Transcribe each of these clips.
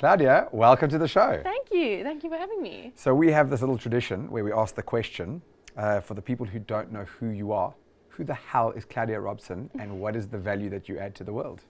Claudia, welcome to the show. Thank you. Thank you for having me. So we have this little tradition where we ask the question for the people who don't know who you are. Who the hell is Cláudia Robson and what is the value that you add to the world?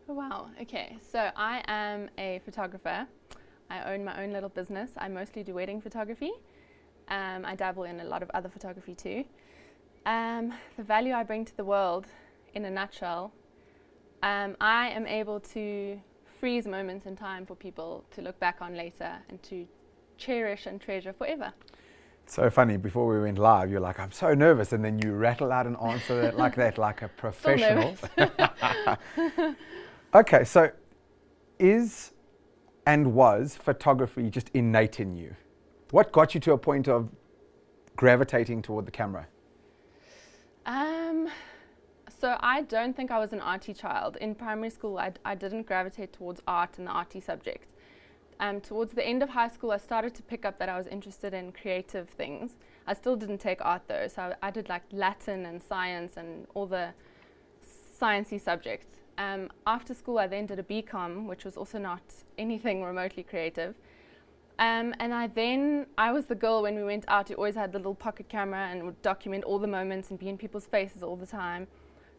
Oh, wow. Okay. So I am a photographer. I own my own little business. I mostly do wedding photography. I dabble in a lot of other photography too. The value I bring to the world, in a nutshell, I am able to freeze moments in time for people to look back on later and to cherish and treasure forever. So funny, before we went live, you're like, I'm so nervous, and then you rattle out an answer like that, like a professional. Okay, so is and was photography just innate in you? What got you to a point of gravitating toward the camera? So I don't think I was an arty child. In primary school, I didn't gravitate towards art and the arty subjects. Towards the end of high school, I started to pick up that I was interested in creative things. I still didn't take art though, so I did like Latin and science and all the sciencey subjects. After school, I then did a BCom, which was also not anything remotely creative. And I was the girl when we went out who always had the little pocket camera and would document all the moments and be in people's faces all the time.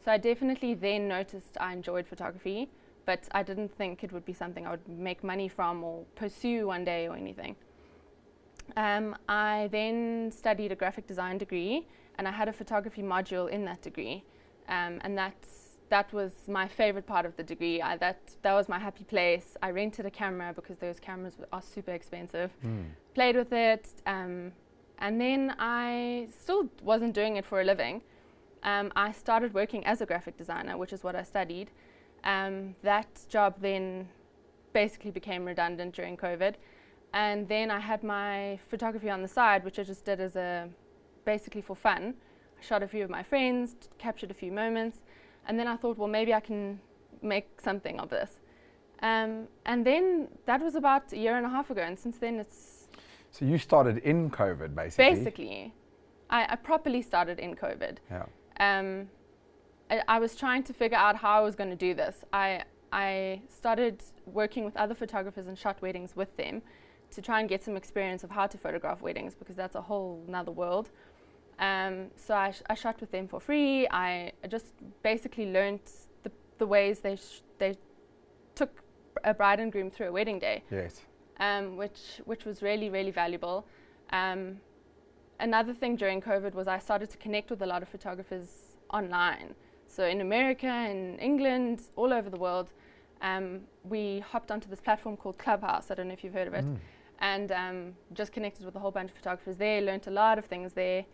So I definitely then noticed I enjoyed photography, but I didn't think it would be something I would make money from or pursue one day or anything. I then studied a graphic design degree, and I had a photography module in that degree, and that was my favorite part of the degree. That was my happy place. I rented a camera because those cameras are super expensive. Played with it, and then I still wasn't doing it for a living. I started working as a graphic designer, which is what I studied. That job then basically became redundant during COVID. And then I had my photography on the side, which I just did as basically for fun. I shot a few of my friends, captured a few moments, and then I thought, well, maybe I can make something of this. And then that was about a year and a half ago, and since then it's... So you started in COVID, basically? Basically. I properly started in COVID. Yeah. I was trying to figure out how I was going to do this. I started working with other photographers and shot weddings with them to try and get some experience of how to photograph weddings, because that's a whole nother world. So I shot with them for free. I just basically learned the ways they took a bride and groom through a wedding day. Yes. Which was really, really valuable. Another thing during COVID was I started to connect with a lot of photographers online. So in America, in England, all over the world, we hopped onto this platform called Clubhouse. I don't know if you've heard of it. And just connected with a whole bunch of photographers there, learned a lot of things there.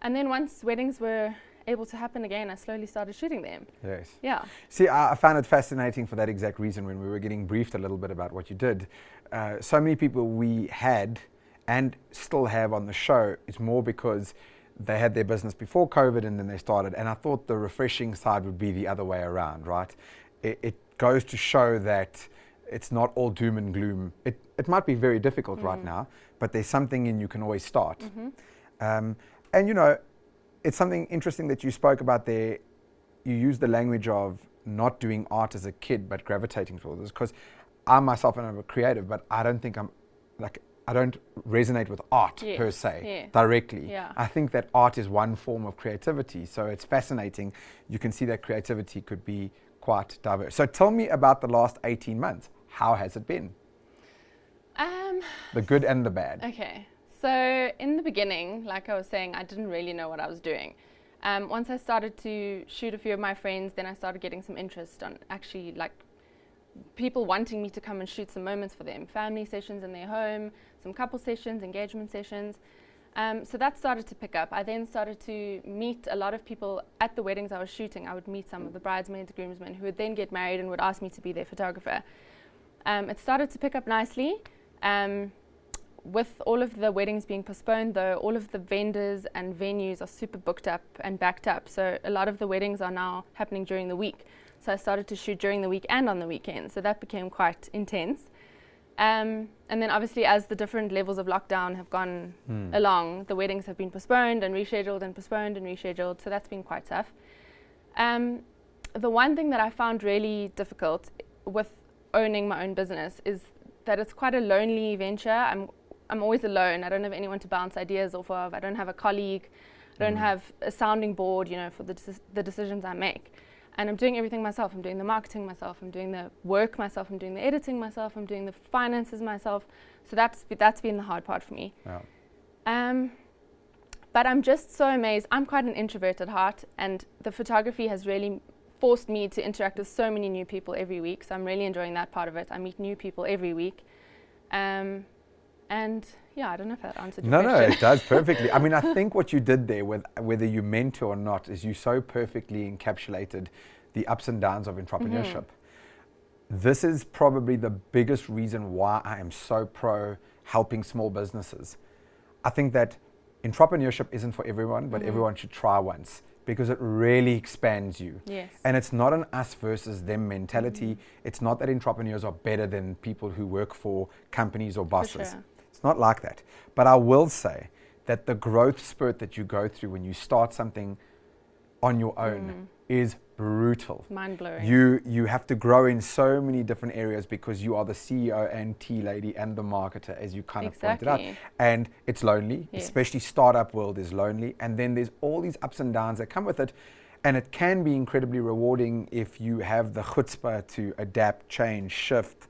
And then once weddings were able to happen again, I slowly started shooting them. Yes. Yeah. See, I found it fascinating for that exact reason when we were getting briefed a little bit about what you did. So many people we had and still have on the show, it's more because they had their business before COVID and then they started. And I thought the refreshing side would be the other way around, right? It goes to show that it's not all doom and gloom. It might be very difficult right now, but there's something in you can always start. And you know, it's something interesting that you spoke about there. You use the language of not doing art as a kid, but gravitating towards this. Because I myself am a creative, but I don't think I don't resonate with art per se directly. Yeah. I think that art is one form of creativity. So it's fascinating. You can see that creativity could be quite diverse. So tell me about the last 18 months. How has it been? The good and the bad. Okay. So in the beginning, like I was saying, I didn't really know what I was doing. Once I started to shoot a few of my friends, then I started getting some interest on actually like people wanting me to come and shoot some moments for them, family sessions in their home, some couple sessions, engagement sessions. So that started to pick up. I then started to meet a lot of people at the weddings I was shooting. I would meet some of the bridesmaids, groomsmen, who would then get married and would ask me to be their photographer. It started to pick up nicely. With all of the weddings being postponed though, all of the vendors and venues are super booked up and backed up. So a lot of the weddings are now happening during the week. So I started to shoot during the week and on the weekend. So that became quite intense. And then obviously as the different levels of lockdown have gone along, the weddings have been postponed and rescheduled and postponed and rescheduled. So that's been quite tough. The one thing that I found really difficult with owning my own business is that it's quite a lonely venture. I'm always alone. I don't have anyone to bounce ideas off of. I don't have a colleague. I don't have a sounding board, for the decisions I make. And I'm doing everything myself. I'm doing the marketing myself. I'm doing the work myself. I'm doing the editing myself. I'm doing the finances myself. So that's been the hard part for me. Yeah. But I'm just so amazed. I'm quite an introvert at heart, and the photography has really forced me to interact with so many new people every week. So I'm really enjoying that part of it. I meet new people every week. And yeah, I don't know if that answered your question. No, it does perfectly. I mean, I think what you did there, with whether you meant to or not, is you so perfectly encapsulated the ups and downs of entrepreneurship. This is probably the biggest reason why I am so pro helping small businesses. I think that entrepreneurship isn't for everyone, but everyone should try once, because it really expands you. Yes. And it's not an us versus them mentality. It's not that entrepreneurs are better than people who work for companies or bosses. Sure. It's not like that. But I will say that the growth spurt that you go through when you start something on your own is brutal. Mind-blowing. You have to grow in so many different areas because you are the CEO and tea lady and the marketer, as you kind of pointed out. And it's lonely, especially startup world is lonely. And then there's all these ups and downs that come with it. And it can be incredibly rewarding if you have the chutzpah to adapt, change, shift,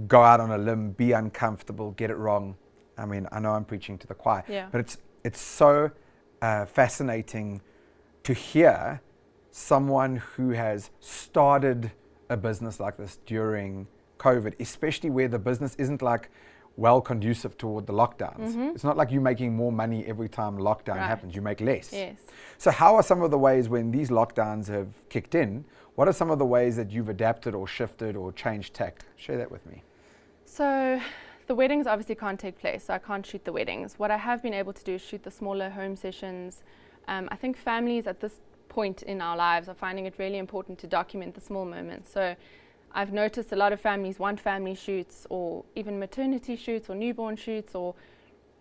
go out on a limb, be uncomfortable, get it wrong. I mean, I know I'm preaching to the choir, but it's so fascinating to hear someone who has started a business like this during COVID, especially where the business isn't like well conducive toward the lockdowns. It's not like you're making more money every time lockdown happens, you make less. Yes. So how are some of the ways when these lockdowns have kicked in, what are some of the ways that you've adapted or shifted or changed tack? Share that with me. So the weddings obviously can't take place, so I can't shoot the weddings. What I have been able to do is shoot the smaller home sessions. I think families at this point in our lives are finding it really important to document the small moments. So I've noticed a lot of families want family shoots, or even maternity shoots, or newborn shoots, or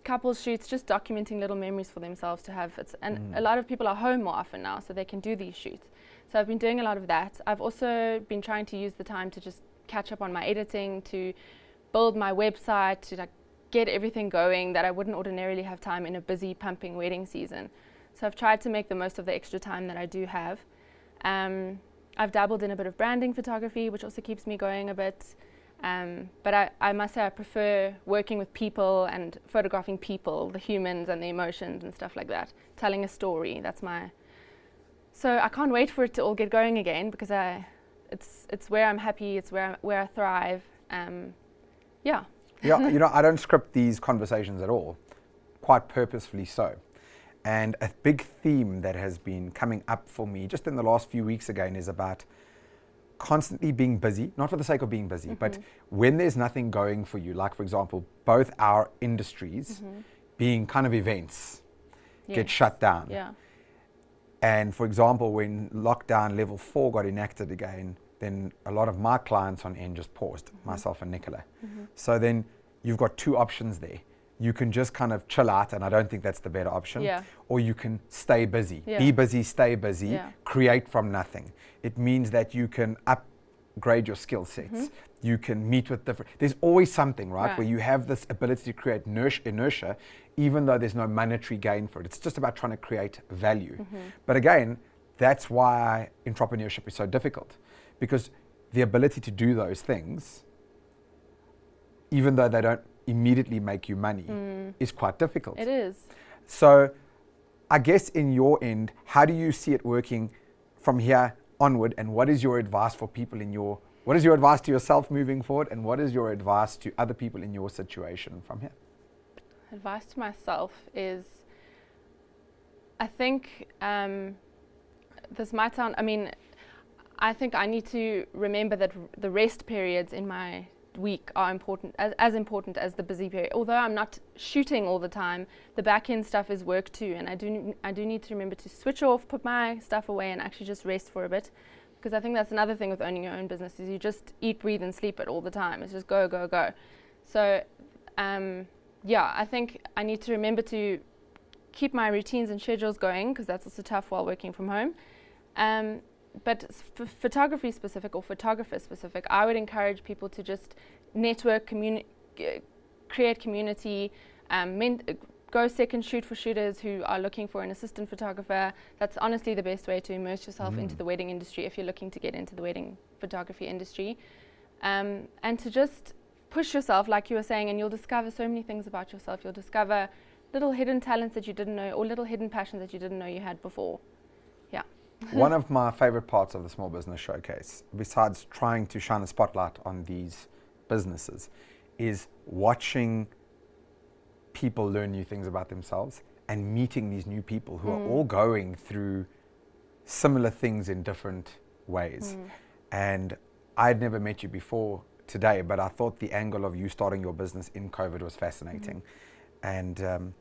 couples shoots, just documenting little memories for themselves to have. And a lot of people are home more often now, so they can do these shoots. So I've been doing a lot of that. I've also been trying to use the time to just catch up on my editing, to build my website, to get everything going that I wouldn't ordinarily have time in a busy, pumping wedding season. So I've tried to make the most of the extra time that I do have. I've dabbled in a bit of branding photography, which also keeps me going a bit. But I must say I prefer working with people and photographing people, the humans and the emotions and stuff like that. Telling a story, so I can't wait for it to all get going again, because it's where I'm happy, it's where I thrive. Yeah, I don't script these conversations at all, quite purposefully so. And a big theme that has been coming up for me just in the last few weeks again is about constantly being busy, not for the sake of being busy, but when there's nothing going for you, like for example, both our industries being kind of events get shut down. And for example, when lockdown level 4 got enacted again, then a lot of my clients on end just paused, myself and Nicola. So then you've got two options there. You can just kind of chill out, and I don't think that's the better option. Or you can stay busy. Be busy, stay busy, create from nothing. It means that you can upgrade your skill sets. You can meet with different, there's always something, right? Where you have this ability to create inertia, even though there's no monetary gain for it. It's just about trying to create value. But again, that's why entrepreneurship is so difficult, because the ability to do those things, even though they don't immediately make you money, is quite difficult. It is. So I guess in your end, how do you see it working from here onward, and what is your advice for people what is your advice to yourself moving forward, and what is your advice to other people in your situation from here? Advice to myself is, I think this might sound, I think I need to remember that the rest periods in my week are important, as important as the busy period. Although I'm not shooting all the time, the back end stuff is work too, and I do need to remember to switch off, put my stuff away, and actually just rest for a bit, because I think that's another thing with owning your own business, is you just eat, breathe and sleep it all the time. It's just go, go, go. So I think I need to remember to keep my routines and schedules going, because that's also tough while working from home. but photography specific or photographer specific, I would encourage people to just network, create community, go second shoot for shooters who are looking for an assistant photographer. That's honestly the best way to immerse yourself into the wedding industry if you're looking to get into the wedding photography industry. And to just push yourself, like you were saying, and you'll discover so many things about yourself. You'll discover little hidden talents that you didn't know, or little hidden passions that you didn't know you had before. Yeah. One of my favorite parts of the Small Business Showcase, besides trying to shine a spotlight on these businesses, is watching people learn new things about themselves and meeting these new people who are all going through similar things in different ways. And I'd never met you before today, but I thought the angle of you starting your business in COVID was fascinating. And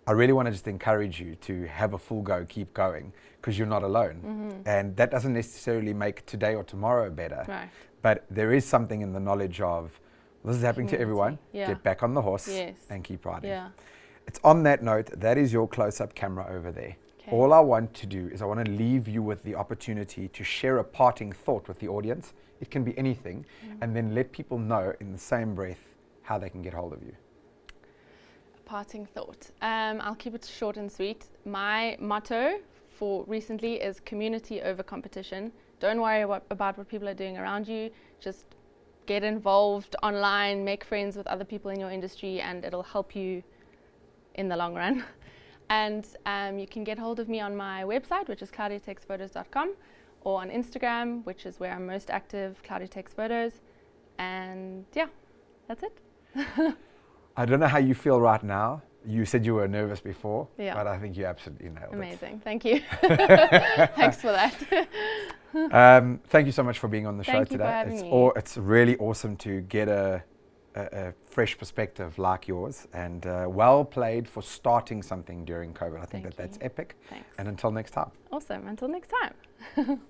I really want to just encourage you to have a full go, keep going, because you're not alone. And that doesn't necessarily make today or tomorrow better, but there is something in the knowledge of, this is happening to everyone. Get back on the horse and keep riding. It's on that note, that is your close-up camera over there. All I want to do is I want to leave you with the opportunity to share a parting thought with the audience. It can be anything, and then let people know in the same breath how they can get hold of you. A parting thought. I'll keep it short and sweet. My motto for recently is community over competition. Don't worry about what people are doing around you. Just get involved online, make friends with other people in your industry, and it'll help you in the long run. And you can get hold of me on my website, which is claudiatakesphotos.com, or on Instagram, which is where I'm most active, Claudia Takes Photos. And yeah, that's it. I don't know how you feel right now. You said you were nervous before, but I think you absolutely nailed it. Amazing, thank you. Thanks for that. Thank you so much for being on the show today. Thank you for having me. It's really awesome to get a fresh perspective like yours, and well played for starting something during COVID. I think that's epic. Thanks. And until next time. Awesome, until next time.